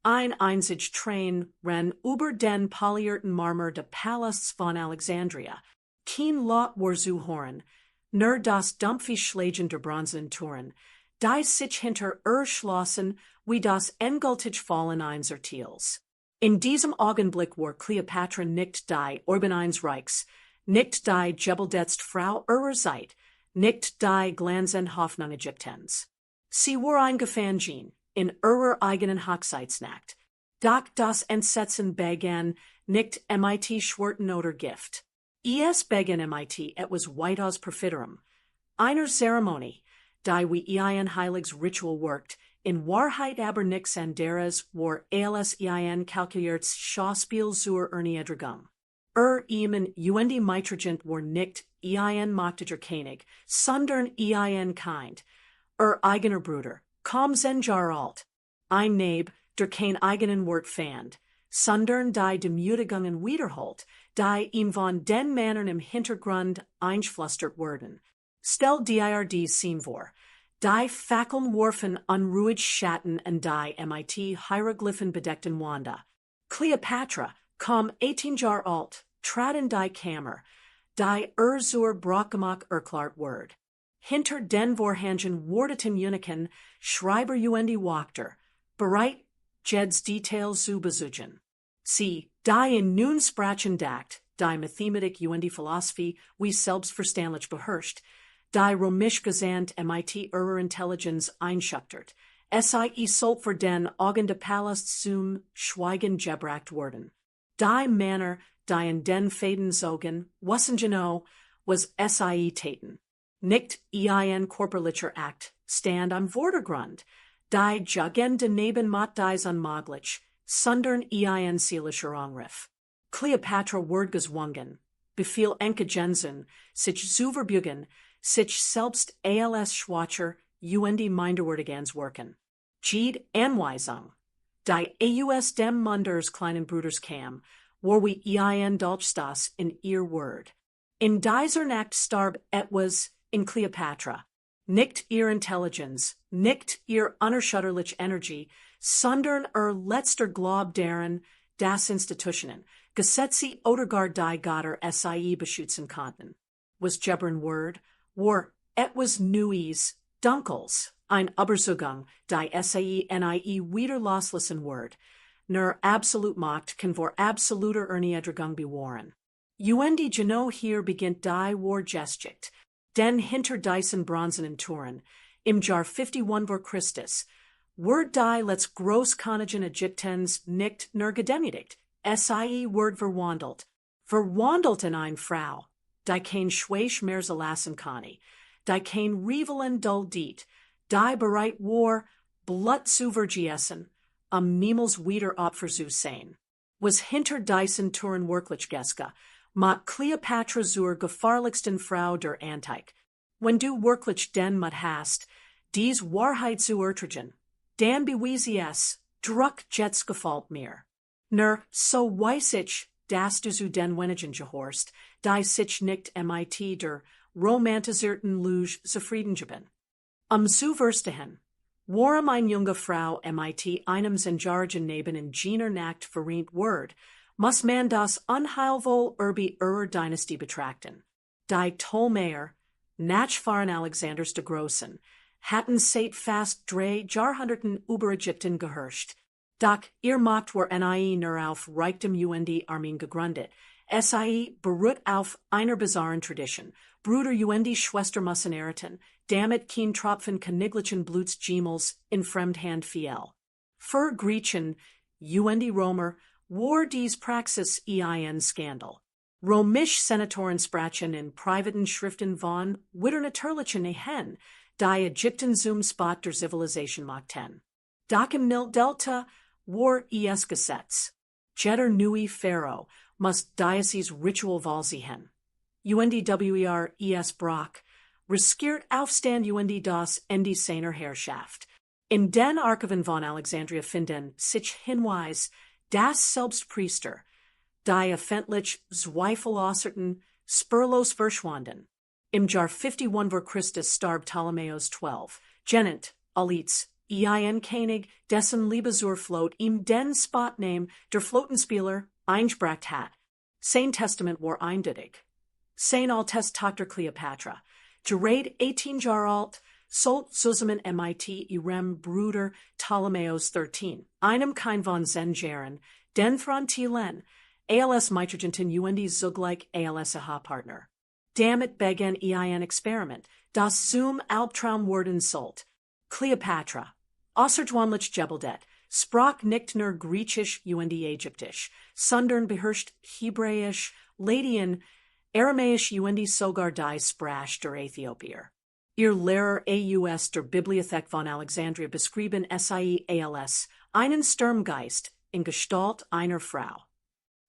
ein einzig Train ren über den polierten Marmor de Palasts von Alexandria, kein Lot war zu hören, nur das dumpfe Schlagen der bronzenen Türen, die sich hinter schlossen, wie das endgültig Fallen einser Teils. In diesem Augenblick war Kleopatra nicht die Orben eines Reichs, nicht die Jebeldetzte Frau ihrer Zeit, nicht die glänzende Hoffnung Ägyptens. Sie war eingefallen in ihrer eigenen Hochzeitsnacht. Doch das Entsetzen begann nicht mit Schwerten oder Gift. Es begann mit etwas weitaus perfiderem. Einer Zeremonie, die wie ein heiliges Ritual wirkt, in Wahrheit aber nichts anderes war als ein kalkuliertes Schauspiel zur Erniedrigung. Ihm UND Mitragent war nicht ein machtiger König, sondern ein Kind, eigener Bruder, kaum 10 Jahre alt, ein Neb, der kein eigenen Wort fand, sondern die Demütigungen wiederholt, die ihm von den Männern im Hintergrund einschlustert wurden. Stell dir die Scene vor, die Fackeln warfen unruhig Schatten und die mit Hieroglyphen bedeckten Wanda. Kleopatra, kaum 18 Jahre alt, trat in die Kammer, die zur Brachgemach erklärt ward. Hinter den Vorhängen wardeten Eunuchen, Schreiber UND Wachter, bereit, Jeds Details zu besuchen. Sie, die in nun sprachen dacht, die Mathematik UND Philosophie, wie selbstverständlich beherrscht, die römisch gesandt mit ihrer Intelligenz einschuchtert, sollt für den Augen de Palast zum Schweigen gebracht worden. Die Männer, die in den Fäden zogen, wussen genau, was taten. Nicht ein körperlicher Akt, stand am Vordergrund, die jagen daneben macht dies unmöglich, sondern ein seelischer Angriff. Kleopatra ward gezwungen, befiel Enkejensen, sich zu verbeugen, sich selbst als Schwacher UND minderwertigans wirken. Jede Anweisung, die aus dem Munders kleinen Bruders kam, war wie ein Dolchstoß in ihr Word. In dieser Nacht starb etwas in Kleopatra, nicht ihr Intelligenz, nicht ihr unerschütterliche Energie, sondern letzter Glaub daran, das Institutionen, Gesetze oder gar die Götter beschützen konnten. Was Jebern Word, war etwas Neues, Dunkels, ein Überzeugung, die nie wieder loslassen Word, nur absolut Macht kann vor absoluter Erniedrigung bewahren. UND genau hier beginnt die War Gesticht, denn hinter diesen bronzenen Toren, im Jahr 51 vor Christus, word die let's Großkönigen Ägyptens nicht nur gedemütigt, word verwandelt in eine Frau, die kein Schwäch mehr lassen kann, die kein Rivalen dull diet, die bereit war, Blut zu vergießen, niemals wieder Opfer zu sein. Was hinter diesen Toren wirklich geschah, mat Kleopatra zur gefahrlichsten Frau der Antike. Wenn du wirklich den Mut hast, dies Wahrheit zu ertragen, dann beweise es, druck jets gefällt mir. Nur so weiß ich, dass du zu den wenigen gehorst, die sich nicht mit der romantisierten Lüge zufrieden geben. Zu verstehen, warum eine junge Frau mit einem senjarigen Neben in jener Nacht verrient word, muss man das Unheilwohl ihrer Dynastie betrachten. Die Ptolemäer, Nachfahren Alexanders de Großen, hatten seit fast 3 Jahrhunderten über Ägypten geherrscht. Doch ihr Macht war nur auf Reichtum Armeen gegründet. Beruht auf einer bizarren Tradition. Bruder Schwester müssen erhalten, damit kein Tropfen königlichen Bluts jemals in Fremdhand fiel. Für Griechen, Römer, war dies Praxis ein Skandal. Römisch Senatoren sprachen in privaten Schriften von wieder natürlichen Ehen, die Ägypten zum Spot der Zivilisation machten. Doch im Nil Delta war es Gesetz. Jeder neue Pharaoh muss dieses Ritual vollziehen. Brach, riskiert Aufstand das Ende seiner Herrschaft. In den Archiven von Alexandria finden sich Hinweis, dass selbst Priester, die öffentlich Zweifel äußerten, spurlos verschwanden. Im Jahr 51 vor Christus starb Ptolemäus 12, genannt als Ein König, dessen Liebesur im den Spotname der Flotenspieler eingebracht hat. Sein Testament war eindeutig. Sein Altest Tochter Kleopatra, gerät 18 Jahre alt, sollt zusammen mit ihrem Bruder Ptolemäus 13, einem kein von Jahren, den Frontilen, als Meitrigenten UND zugleich als Partner. Damit begann ein Experiment, das zum Albtraum worden sollt. Kleopatra, außergewöhnlich gebildet, sprach nicht nur Griechisch und Ägyptisch, sondern beherrscht Hebräisch, Ladin, Aramäisch und sogar die Sprache der Äthiopier. Ihr Lehrer aus der Bibliothek von Alexandria beschrieben sie als einen Sturmgeist in Gestalt einer Frau.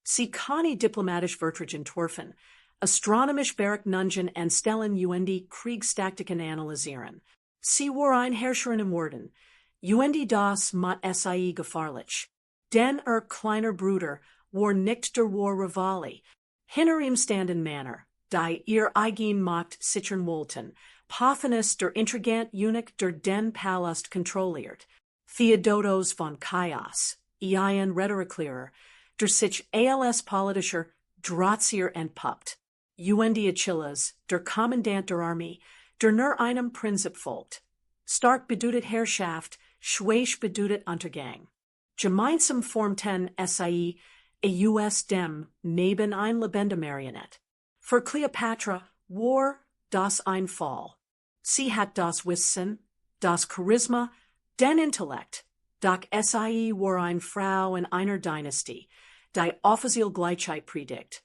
Sie kann diplomatisch Vertrag entwerfen, astronomisch Berechnungen anstellen und Kriegstaktiken analysieren. Sie war ein Herrscherin im Worden, und das macht sie gefahrlich. Denn kleiner Bruder war nicht der Rivali. Hinter ihm standen Männer, die ihr eigen Macht sichern wollten. Pothinus der Intrigant Eunuch der den Palast kontrolliert. Theodotos von Chios, ein Rhetoriklehrer, der sich als politischer Drahtzieher entpuppt. Und Achilles, der Kommandant der Armee, der nur einem Prinzip folgt. Stark bedeutet Herrschaft, schwach bedeutet Untergang. Gemeinsam formten sie dem neben ein lebende Marionette. Für Kleopatra war das ein Fall. Sie hat das Wissen, das Charisma, den Intellekt, doch sie war eine Frau in einer Dynastie, die offiziell Gleichheit predigt.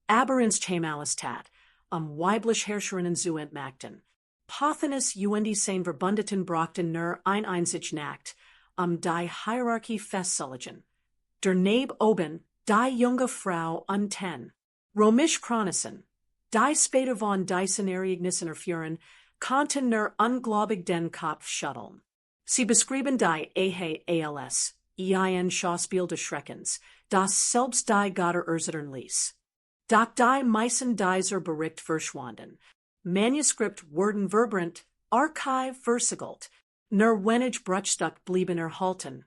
Aber ins alles tat, weiblich Herrscherinnen zu entmachten. Pothinus und sein Verbündeten brachten nur einzig Nacht, die Hierarchie festzulegen. Der Neb oben, die junge Frau unten. Römisch Chronissen, die später von diesen Ereignissen erfuhren, konnten nur ungläubig den Kopf schütteln. Sie beschrieben die als ein Schauspiel des Schreckens, das selbst die Götter erzittern ließ. Doch die meisten dieser Bericht verschwanden. Manuskript wurden verbrannt, Archive versiegelt, nur wenig Bruchstück blieben erhalten.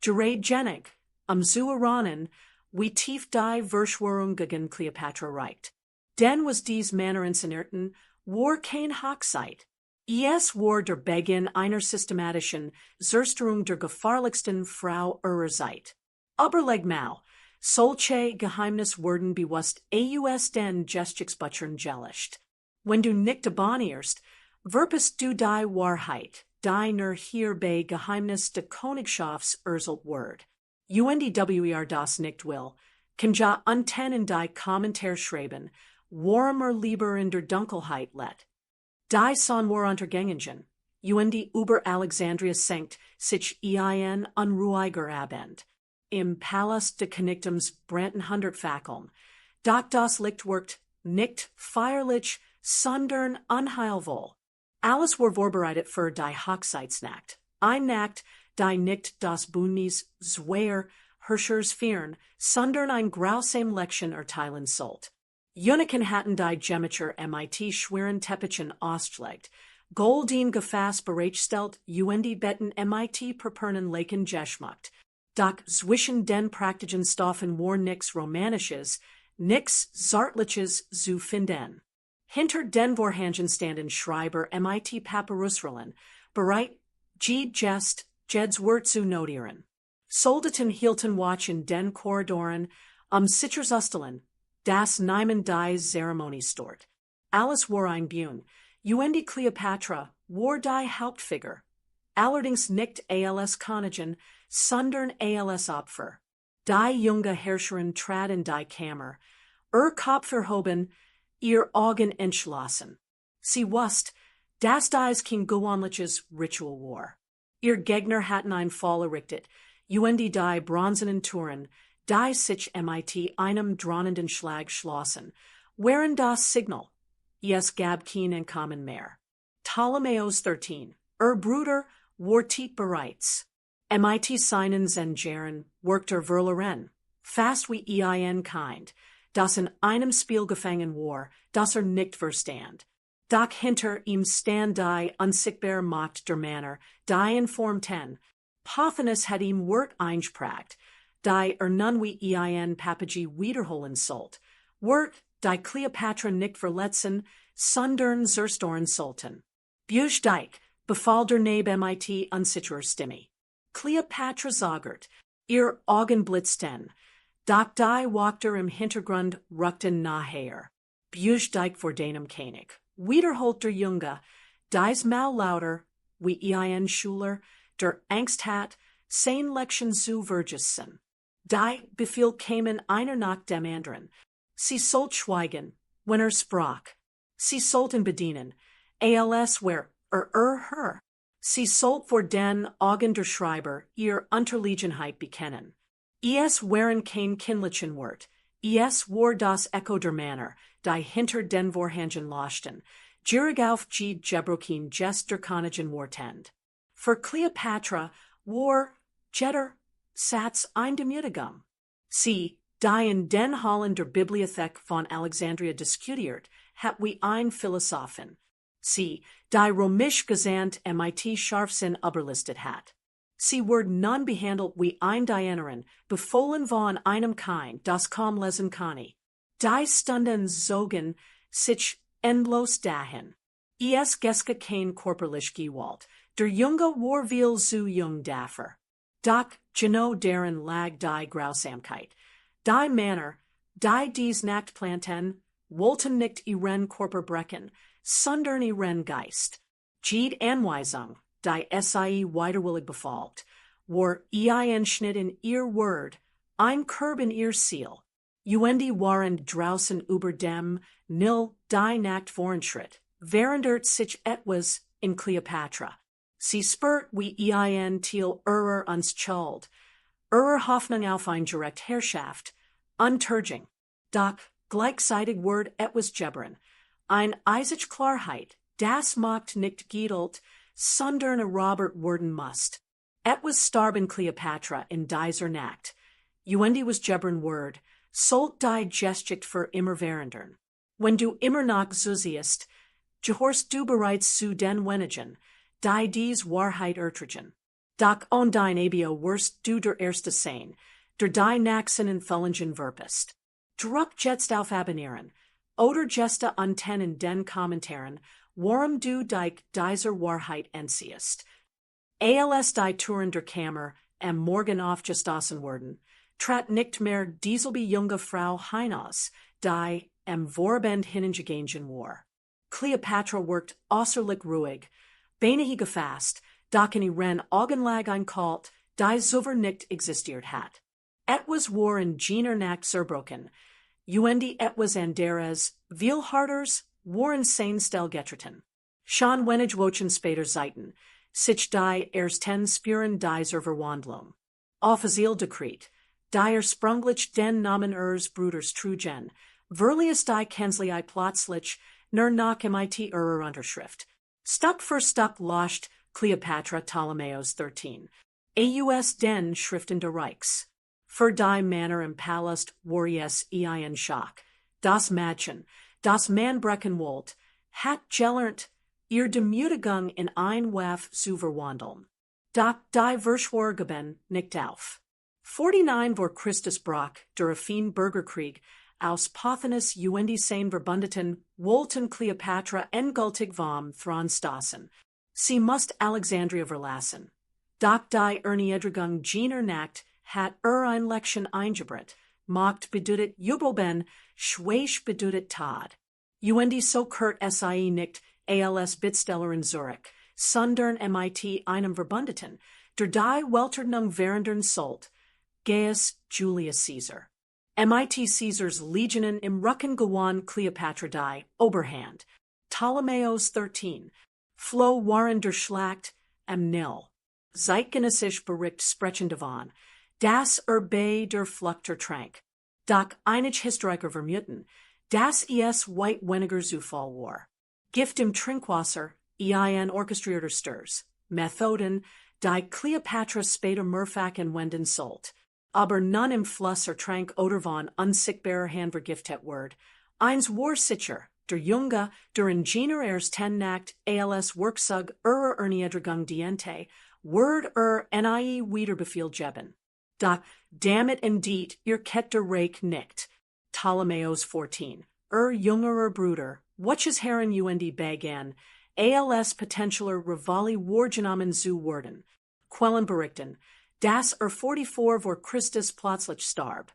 Gerät genig, zu erahnen, wie tief die Verschwörung gegen Kleopatra reicht. Denn was dies Männer inszenierte, war kein Hochzeit. Es war der Beginn einer systematischen Zerstörung der gefahrlichsten Frau ihrer Zeit. Aber legmal, solche Geheimnis wurden bewusst aus den Geschicksbüchern gelöscht. Wenn du nicht abonnierst, verpasst du die Wahrheit, die nur hier bei Geheimnis des Königshauses erzählt wird. UNDWER das nicht will, kann ja unten in die Kommentar schreiben, warmer lieber in der Dunkelheit let. Die son war untergangen, und über Alexandria senkt sich ein unruhiger Abend. Im Palast des Königtums brannten 100 Fackeln. Doch das Licht wirkt nicht feierlich, sondern unheilvoll. Alles war vorbereitet für die Hochzeitsnacht. Ein Nacht, die nicht das Bündnis zweier Herrschers fern, sondern ein grausam Leckchen erteilen sollt. Eunuchen hatten die Gemeter mit schweren Teppichen ausgelegt, goldin gefasst bereitstellt und Betten mit purpurnen Laken geschmückt. Doch zwischen den praktischen Stoffen war nix Romanisches, nix Zartliches zu finden. Hinter den Vorhängen standen Schreiber mit Papyrusrollen, bereit, Jest, Jeds Wort zu notieren. Soldaten hielten Watch in den Korridoren, Sicherstellen, das niemand die Zeremonie stört. Alles war ein Bühn, und Kleopatra war die Hauptfigur. Allerdings nicht als Königin, sondern als Opfer. Die junge Herrscherin trat in die Kammer, Kopf erhoben, ihr Augen entschlossen. Sie wusste, dass dies kein gewöhnliches Ritual war. Ihr Gegner hatten einen Fall errichtet, und die bronzenen Türen, die sich mit einem drohenden Schlag schlossen, waren das Signal. Es gab kein Entkommen mehr. Ptolemäus 13, Bruder, war tief bereits. Mit seinen Jahren workte verloren, fast wie ein Kind, das in einem Spiel gefangen war, das nicht verstand. Doc hinter ihm stand die unsichtbar macht der Manner, die in Form 10. Pothinus hat ihm Wort eingepragt, die nun wie ein Papagie wiederholen sollt. Wort, die Kleopatra nicht verletzen, sondern zerstoren sollten. Buch dijk, befahl der Neb mit unsicherer Stimme. Kleopatra sagert, ihr Augen blitzten, doch die Wachter im Hintergrund rückten nachher. Buch dijk vor deinem König. Wiederholt der Junge, dies Mal lauter, wie ein Schüler, der Angst hat, sein Lection zu vergessen. Die Befehl kämen einer nach dem anderen. Sie sollt schweigen, wenn sprach. Sie sollten bedienen, als wer her. Sie sollt vor den Augen der Schreiber ihr Unterlegenheit bekennen. Es waren kein kindlichen Wort. Es war das Echo der Manner, die hinter den Vorhängen lauschten, gierig auf die Gebrochen Gest der Königin wartend. Für Kleopatra war jeder Satz ein Demütigung. Sie, die in den Hallen der Bibliothek von Alexandria diskutiert, hat wie ein Philosophin. Sie, die römisch gesandt mit Scharfsinn überlistet hat. Sie wurde nun behandelt wie ein Dienerin, befohlen von einem Kind, das kaum lesen kann. Die Stunden zogen sich endlos dahin. Es geske kein körperlich Gewalt, der Junge war viel zu jung dafür. Doch genau darin lag die Grausamkeit. Die Männer, die dies Nacht planten, wollten nicht ihren Körper brechen, sondern ihren Geist. Jede Anweisung, die sie widerwillig befolgt, war ein Schnitt in ihr Wort, ein Curb in ihr Ziel. Uendi waren draußen über dem Nil die Nacht voranschritt, verändert sich etwas in Kleopatra. Sie spürt wie ein Teil ihrer uns Schuld, ihrer Hoffnung auf ein direkt Herrschaft, Untergang. Doch gleichzeitig wird etwas gebern, ein eisige Klarheit, das macht nicht giedelt, sondern Robert werden must. Etwas starb in Kleopatra in dieser Nacht. Uendi was gebern word, sollt die Geschichte für immer verändern. Wenn du immer noch so siehst, gehorst du bereits zu den wenigen, die dies Wahrheit ertragen. Doch on dein Abio wirst du der Erste sein, der die Nachsen in Fellingen verpest. Druck jetzt auf Abonnieren, oder Geste anten in den Kommentaren, warum du dieser Wahrheit entziehst. Als die Touren der Kammer am Morgen aufgestoßen wurden, trat nicht mehr dieselbe junge Frau hinaus, die am Vorbend hingegangen war. Kleopatra wirkt äußerlich ruhig, beinahe gefasst, doch in ihren Augen lag ein Kalt, die sover nicht existiert hat. Etwas war in jener Nacht zerbrochen, Uendi etwas anderes, viel harders, waren sein Stel getreten. Schon wenig wochen später Zeiten, sich die ersten Spuren dieser Verwandlung. Offiziell Dekret, die sprunglich den Namen ihres Bruders trugen, verlies die Kanzlei plötzlich nur nach mit ihrer Unterschrift. Stück für Stück lascht Kleopatra Ptolemäus 13. Aus den Schriften der Reichs. Für die Männer im Palast war es ein Schock. Das Mädchen, das man brechen wollte, hat gelernt, ihr Demütigung in ein Waf zu verwandeln. Doch die Verschworgeben nicht auf. 49 vor Christus brach der Affin Bürgerkrieg aus Pothinus Uendi sein Verbündeten wollten Kleopatra endgültig vom Thron stoßen. Sie musste Alexandria verlassen. Doch die Erniedrigung jener Nacht hat ein Lection eingebracht, Macht bedeutet Jubelben, Schweisch bedeutet Tod. Uendi so kurt sie nicht als Bittsteller in Zurich, sondern mit einem Verbündeten, der die Weltordnung verändern sollt, Gaius Julius Caesar. Mit Caesars Legionen im Rücken gewann Kleopatra die Oberhand. Ptolemäus 13. Floh waren der Schlacht am Nil. Zeitgenössisch Bericht sprechen davon, dass bei der Flucht trank. Doch einige Historiker vermuten, dass es weit weniger Zufall war. Gift im Trinkwasser, ein orchestrierter Stirs. Methoden, die Kleopatra später mehrfach anwenden sollt. Aber nun im Fluss trank oder von unsichtbarer Hand vergiftet word. Eins war sicher, der Junge, der Ingenieur ersten Nacht, als Werkzeug Erniedrigung diente, Word nie Wiederbefehl geben. Da, damn it indeed, ihr Ketter Reich nicht. Ptolemäus 14. Jüngerer Bruder, welches Herren UND began, als potentieller Rivali Wargenommen zu werden. Quellen berichten, dass 44 vor Christus plötzlich starb.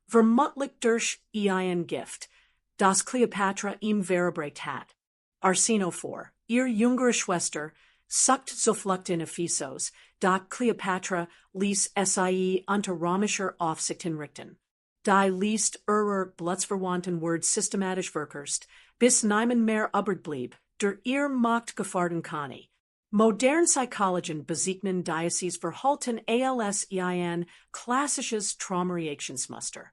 Vermutlich durch ein Gift, das Kleopatra ihm verabreicht hat. Arsino 4. Ihr jüngere Schwester sucht Zuflucht in Ephesos, da Kleopatra ließ sie unter römischer Aufsicht hinrichten. Die liest blutsverwandten Word systematisch verkürzt, bis niemand mehr übrig blieb, der ihr Macht gefahren kann. Modern Psychologien besegnen dieses Verhalten als ein klassisches Traumreaktionsmuster.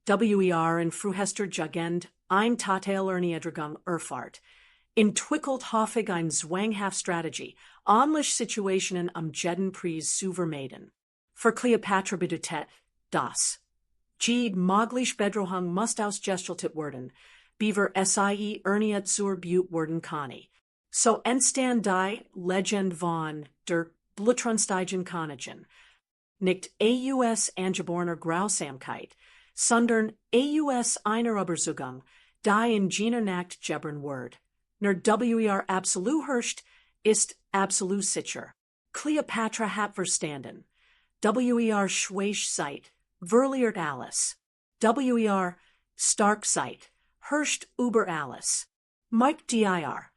In frühester Jugend ein Total Erniedrigung erfahrt. Entwickelt häufig ein zwanghaft Strategie, ähnliche Situationen am jeden Preis zu vermeiden. Für Kleopatra bedeutet das. Die mögliche Bedrohung muss ausgestellt werden, beaver sie erniet zur Butte werden kann. So entstand die Legend von der blutrünstigen Königin. Nicht aus angeborener Grausamkeit, sondern aus einer Überzeugung, die in jener Nacht gebern wird. Nur absolut herrscht, ist absolut sicher. Kleopatra hat verstanden. Schwach seid, verliert alles. Stark seid, herrscht über alles. MACHTE.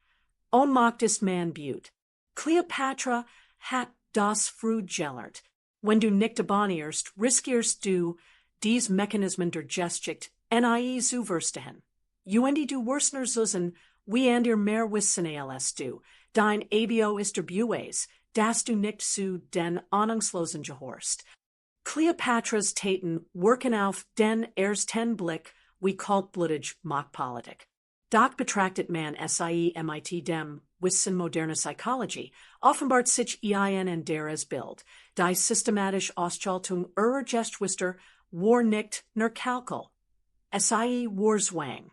Ohnmacht ist man Butte. Kleopatra hat das früh gelernt. Wenn du nicht abonnierst, riskierst du, dies Mechanismen der Geschichte nie zu verstehen. UND du Wurstner Zusen, wie an dir mehr wissen als du, dein Abio ist der Bues, dass du nicht zu den Ahnungslosen gehorst. Kleopatras Taten wirken auf den ersten Blick wie kaltblütig Machtpolitik. Doch betrachtet man sie mit dem Wissen moderner Psychologie, offenbart sich ein deres Bild, die systematische Ausschaltung ihrer Gestwister war nicht nur Kalkül. Sie war Zwang.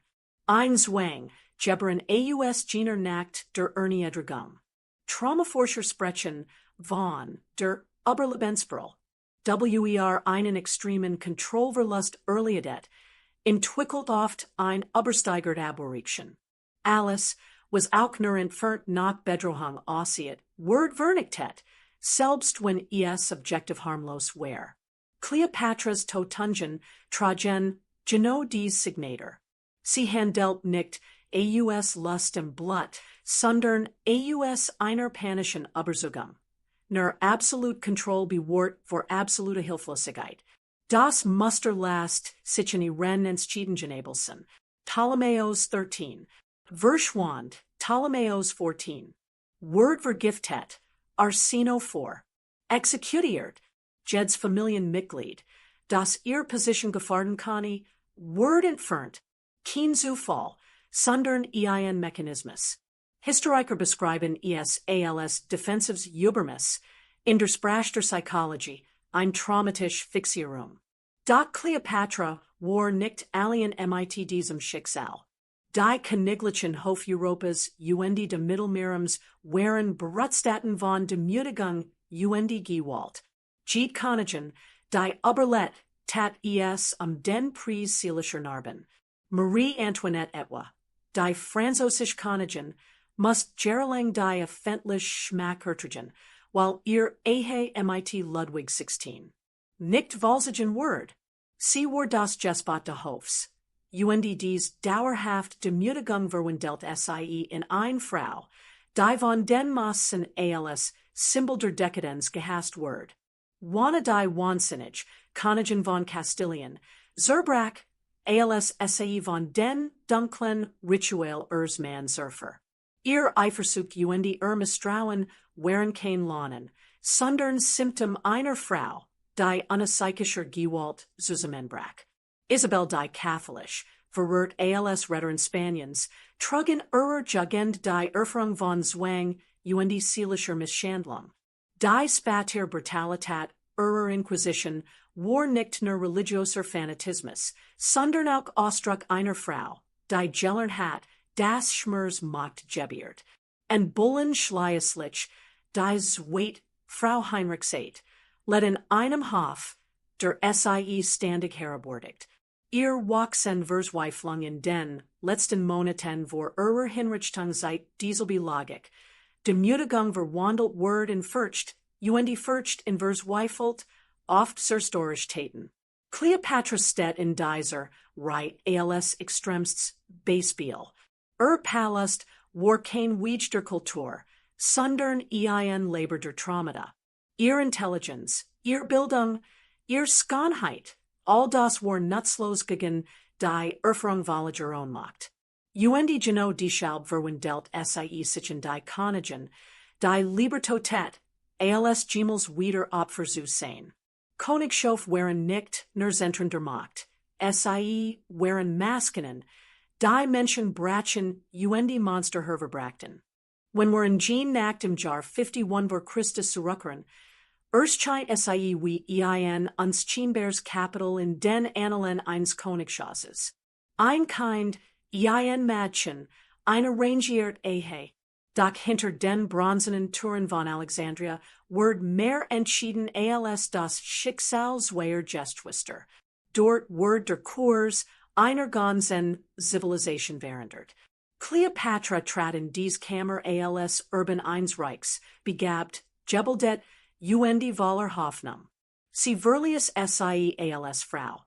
Ein Zwang, gebern aus jener Nacht der Erniedrigung. Traumaforscher sprechen von der Überlebensbrille. Einen extremen Kontrollverlust erleidet, entwickelt oft ein übersteigert Abweichung. Alles, was auch nur entfernt nach Bedrohung aussieht, wird vernichtet, selbst wenn es subjektiv harmlos wäre. Kleopatras Totungen tragen genau dies Signatur. Sie handelt nicht aus Lust und Blut, sondern aus einer panischen Überzeugung. Nur absolut Kontroll bewahrt vor absolute Hilflosigkeit. Das Muster lässt sich in ihren Entschieden abelsen. Ptolemäus 13. Verschwand, Ptolemäus 14. Word vergiftet, Arsino 4. Exekutiert, Jeds Familienmitglied, das ihr Position gefahren kann, Word entfernt, kein Zufall, sondern ein Mechanismus. Historiker beschreiben es als defensives Übermis, in der Sprache der Psychologie, ein traumatische Fixierung. Doch Kleopatra war nicht alien mit diesem Schicksal. Die königlichen Hofeuropas UND de Mittelmeerums waren Brutstaten von Demütigung UND gewalt. Die Königin, die Überlet tat es den Preis seelischer Narben. Marie Antoinette etwa, die französische Königin, must jahrelang die öffentlich schmackertrigen, while ihr Ehe mit Ludwig 16. Nicht walsigen Word. Sie war das Despot de Hofs. UND dies dauerhaft Demütigung verwandelt sie in ein Frau, die von den Massen als Symbol der Dekadenz gehasst wird. Wanna die wahnsinnig, Königin von Kastilien, Zerbrach, als sie von den dunklen Ritual man surfer. Ihr Eifersucht UND Misstrauen waren kein Lohnen, sondern Symptom einer Frau, die unpsychischer Gewalt zusammenbrach. Isabel die Katholisch, verwirrt als Retterin Spaniens, trugen ihrer Jugend die Erfahrung von Zwang UND seelischer Misshandlung. Die Spater Brutalität ihrer Inquisition war nicht nur religioser Fanatismus, sondern auch Ausdruck einer Frau, die gelernt hat, das Schmers macht Gebiert, and Bullen Schleieslitsch, die Zweit, Frau Heinrichs 8, let in einem Hof, der Sie standig herabordigt. Ihr Wachsen Versweiflung in den letzten Monaten vor Hinrichtung seit dieselbe Logik. De Mutigung verwandelt Word in Furcht, Furcht in Versweifelt, oft zerstorisch Taten. Kleopatras steht in dieser right als extremsts Beispiel. Palast war kein Weg der Kultur, sondern ein Labor der Traumata. Ihr Intelligenz, ihr Bildung, ihr Schönheit, all das war nutzlos gegen die Erfahrungsvoller Ohnmacht. Genau deshalb verwandelt Sie sich in die Königin, die Libertät, als Gemels wieder Opfer zu sein. Königshauses waren nicht nur Zentren der Macht, Sie waren Maskinen, die Menschen brachen Monster herverbrachten. Wenn wir in Nacht im Jahr 51 vor Christus zurückkehren, erscheint Sie wie uns Chienbeers Kapital in den Annalen eines Königshauses. Ein Kind, Mädchen, ein arrangiert Ehe. Doch hinter den bronzenen Türen von Alexandria wird mehr entschieden als das Schicksal Ägyptens. Dort wird der Kurs einer ganzen Zivilisation verändert. Kleopatra trat in dies Kammer als Urban eines Reichs, begabt, gebildet, voller Hoffnung. Sie verlies Sie als Frau,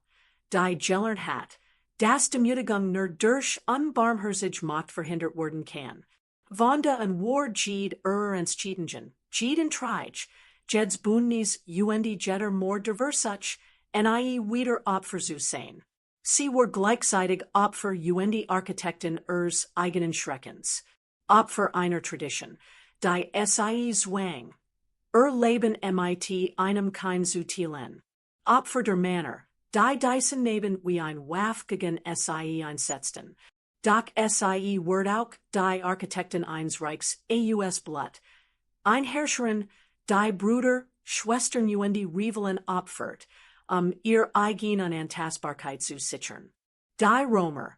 die gelernt hat, dass die Mutigung nur durch unbarmherzige Macht verhindert werden kann. Vonda en war Jed ens Cheatingen, Jed en Trige, Jeds Bunnis jedder more diversach, en wieder Opfer zu sein. Sie war gleichzeitig Opfer Architekten eigenen Schreckens, Opfer einer Tradition, die Sie zwang, Leben mit einem kein Zutilen, Opfer der Männer, die diesen Neben wie ein Waff gegen Sie einsetzten. Doch Sie wird auch die Architekten eines Reichs aus Blut. Ein Herrscherin, die Bruder, Schwestern Rivalen opfert, ihr eigene Unantastbarkeit zu sichern. Die Römer,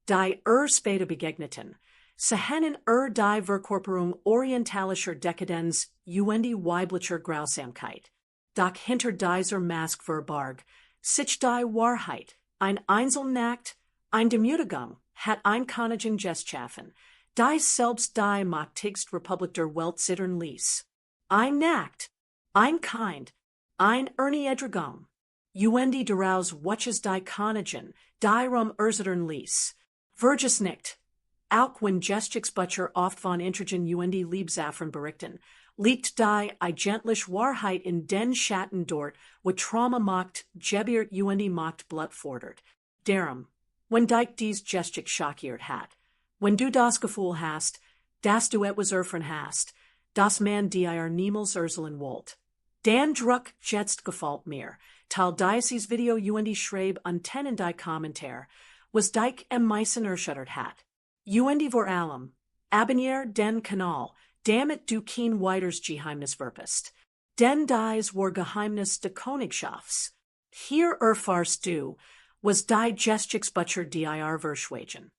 die später begegneten, sehen die Verkörperung orientalischer Dekadenz weiblicher Grausamkeit. Doch hinter dieser Mask verbarg, sich die Wahrheit, ein Einzelnakt, ein Demütigung, hat ein Königin geschaffen, die selbst die machtigste Republik der Welt zittern ließ. Ein Nacht, ein Kind, ein Erniedrigung, daraus watches die Königin, die zittern ließ. Verges nicht, auch wenn Gestics Butcher oft von Intrigen Liebsaffern berichten, liegt die eigentliche Wahrheit in den Schatten dort, wo Trauma macht, Gebiert macht Blut fordert. Darum, wenn dich dies Gestik schockiert hat, wenn du das Gefühl hast, dass du etwas erfahren hast, das man dir niemals erzählen wollt, dann druck jetzt gefällt mir, teil dieses Video schreib antennen die Kommentar, was dich am meisten erschüttert hat. Vor allem, abonnier den Kanal, damit du kein weiteres Geheimnis verpasst. Denn dies war Geheimnis de Königshauses. Hier erfahrst du, was die Gestics Butcher dir verschweigen.